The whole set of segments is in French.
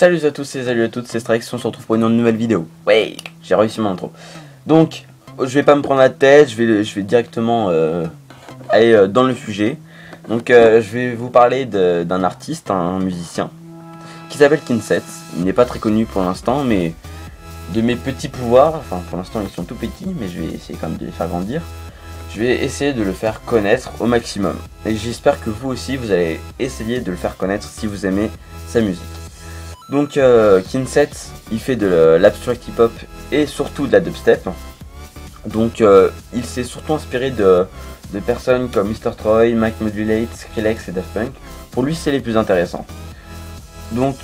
Salut à tous et salut à toutes, c'est Strike, on se retrouve pour une nouvelle vidéo. Ouais, j'ai réussi mon intro. Donc, je vais pas me prendre la tête, je vais directement aller dans le sujet. Donc, je vais vous parler d'un artiste, un musicien, qui s'appelle Kinset. Il n'est pas très connu pour l'instant, mais de mes petits pouvoirs, enfin pour l'instant ils sont tout petits, mais je vais essayer quand même de les faire grandir. Je vais essayer de le faire connaître au maximum. Et j'espère que vous aussi, vous allez essayer de le faire connaître si vous aimez sa musique. Donc Kinset, il fait de l'abstract hip-hop et surtout de la dubstep. Donc il s'est surtout inspiré de personnes comme Mr. Troy, Mike Modulate, Skrillex et Daft Punk. Pour lui, c'est les plus intéressants. Donc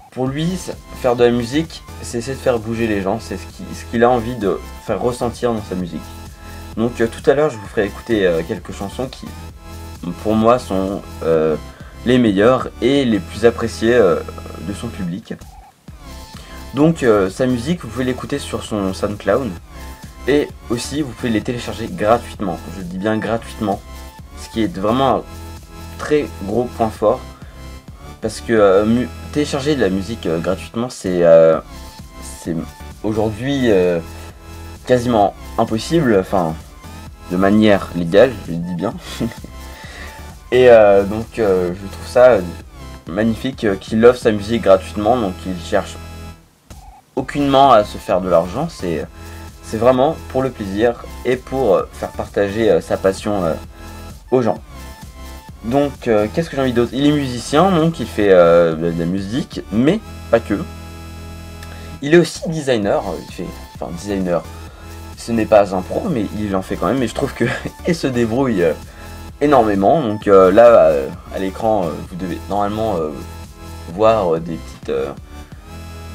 pour lui, faire de la musique, c'est essayer de faire bouger les gens, c'est ce qu'il a envie de faire ressentir dans sa musique. Donc tout à l'heure, je vous ferai écouter quelques chansons qui, pour moi, sont les meilleures et les plus appréciées de son public. Donc sa musique, vous pouvez l'écouter sur son SoundCloud et aussi vous pouvez les télécharger gratuitement. Je dis bien gratuitement, ce qui est vraiment un très gros point fort parce que télécharger de la musique gratuitement, c'est aujourd'hui quasiment impossible, enfin de manière légale, je le dis bien. Et donc je trouve ça magnifique qu'il offre sa musique gratuitement, donc il cherche aucunement à se faire de l'argent, c'est vraiment pour le plaisir et pour faire partager sa passion aux gens. Donc qu'est-ce que j'ai envie d'autre? Il est musicien, donc il fait de la musique, mais pas que. Il est aussi designer, enfin designer, ce n'est pas un pro, mais il en fait quand même, et je trouve que il se débrouille énormément. Donc là à l'écran vous devez normalement voir des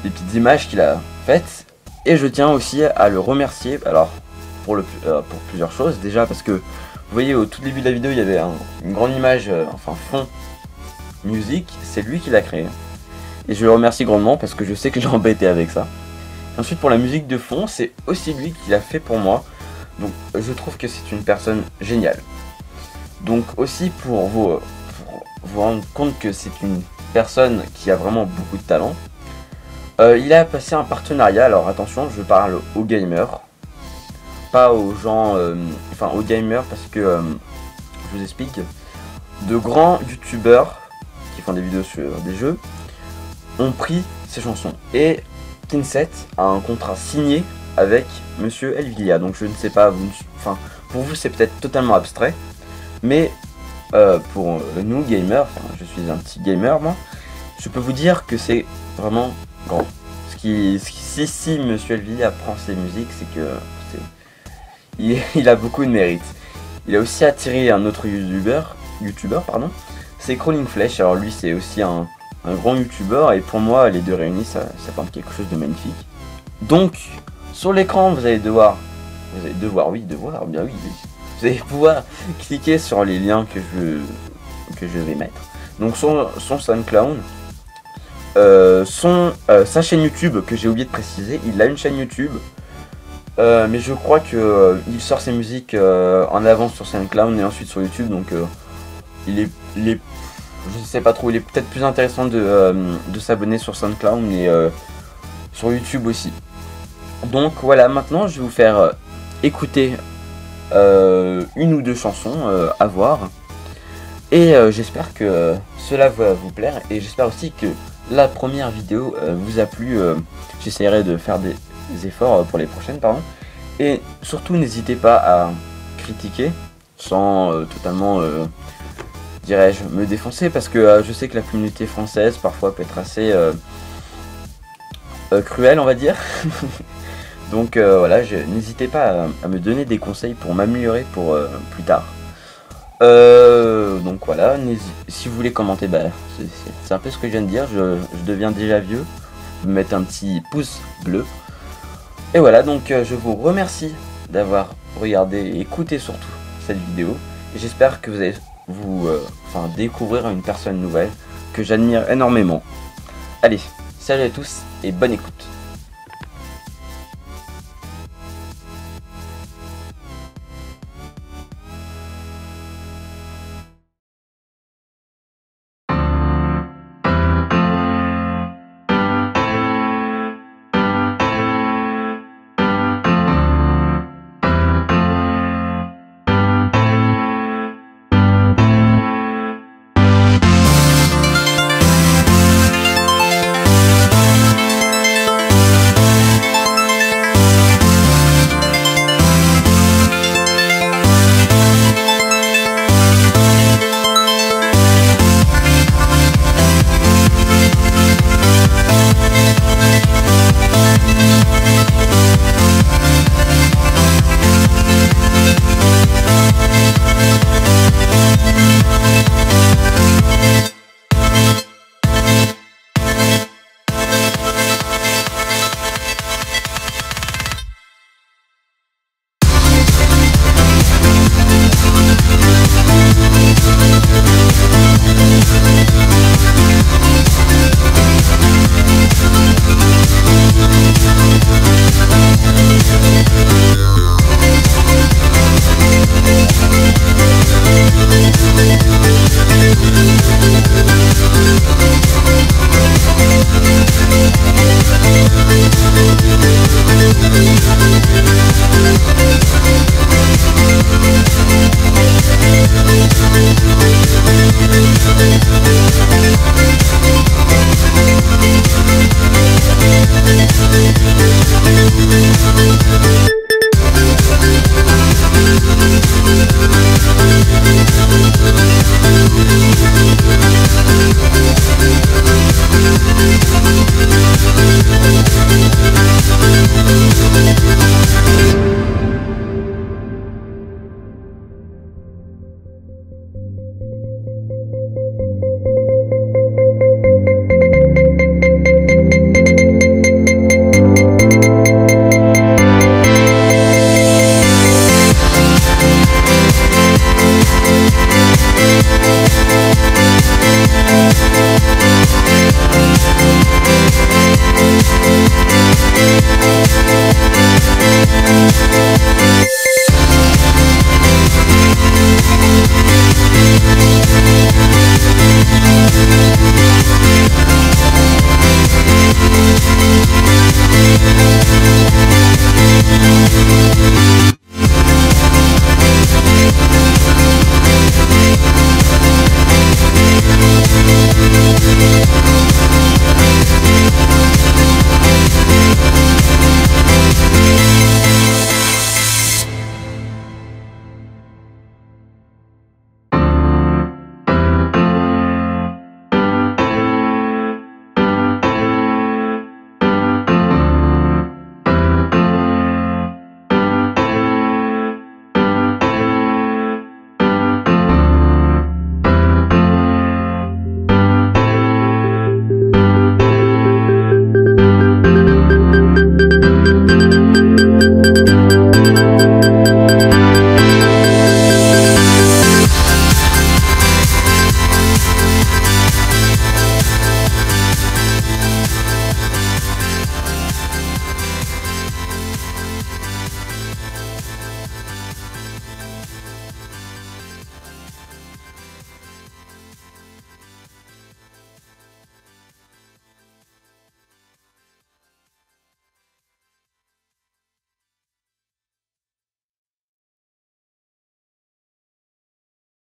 petites images qu'il a faites, et je tiens aussi à le remercier alors pour plusieurs choses. Déjà parce que vous voyez au tout début de la vidéo il y avait une grande image, enfin fond musique, c'est lui qui l'a créé et je le remercie grandement parce que je sais que j'ai embêté avec ça. Ensuite pour la musique de fond, c'est aussi lui qui l'a fait pour moi, donc je trouve que c'est une personne géniale. Donc aussi pour vous rendre compte que c'est une personne qui a vraiment beaucoup de talent, il a passé un partenariat. Alors attention, je parle aux gamers, pas aux gens, enfin aux gamers, parce que je vous explique, de grands youtubeurs qui font des vidéos sur des jeux ont pris ces chansons, et Kinset a un contrat signé avec Monsieur Elvilla. Donc je ne sais pas, enfin pour vous c'est peut-être totalement abstrait, mais pour nous gamers, enfin je suis un petit gamer moi, je peux vous dire que c'est vraiment grand. Si Monsieur Elvilla prend ses musiques, c'est que il a beaucoup de mérite. Il a aussi attiré un autre youtubeur, pardon, c'est Crawling Flesh. Alors lui c'est aussi un grand youtubeur, et pour moi les deux réunis ça forme quelque chose de magnifique. Donc sur l'écran vous allez devoir, bien oui, vous allez pouvoir cliquer sur les liens que je vais mettre. Donc son SoundCloud, sa chaîne YouTube, que j'ai oublié de préciser, il a une chaîne YouTube, mais je crois que il sort ses musiques en avance sur SoundCloud et ensuite sur YouTube, donc il est, je ne sais pas trop, il est peut-être plus intéressant de s'abonner sur SoundCloud, mais sur YouTube aussi. Donc voilà, maintenant je vais vous faire écouter une ou deux chansons à voir, et j'espère que cela va vous plaire, et j'espère aussi que la première vidéo vous a plu. J'essaierai de faire des efforts pour les prochaines, pardon. Et surtout n'hésitez pas à critiquer sans totalement, dirais-je, me défoncer, parce que je sais que la communauté française parfois peut être assez cruelle, on va dire. Donc voilà, n'hésitez pas à me donner des conseils pour m'améliorer pour plus tard. Donc voilà, si vous voulez commenter, bah, c'est un peu ce que je viens de dire, je deviens déjà vieux, vous mettez un petit pouce bleu. Et voilà, donc je vous remercie d'avoir regardé et écouté surtout cette vidéo, et j'espère que vous allez découvrir une personne nouvelle que j'admire énormément. Allez, salut à tous et bonne écoute.